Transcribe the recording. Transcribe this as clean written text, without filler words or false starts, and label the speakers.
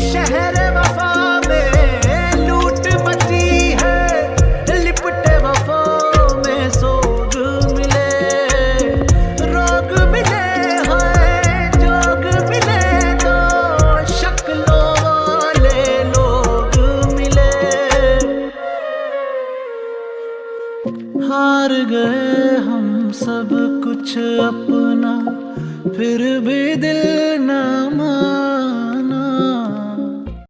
Speaker 1: शहर वफा में लूट मची है, लिपटे वफा में सोग मिले, रोग मिले हैं, जोग मिले तो शक्लों वाले लोग मिले। हार गए हम सब कुछ अपना, फिर भी दिल ना माना।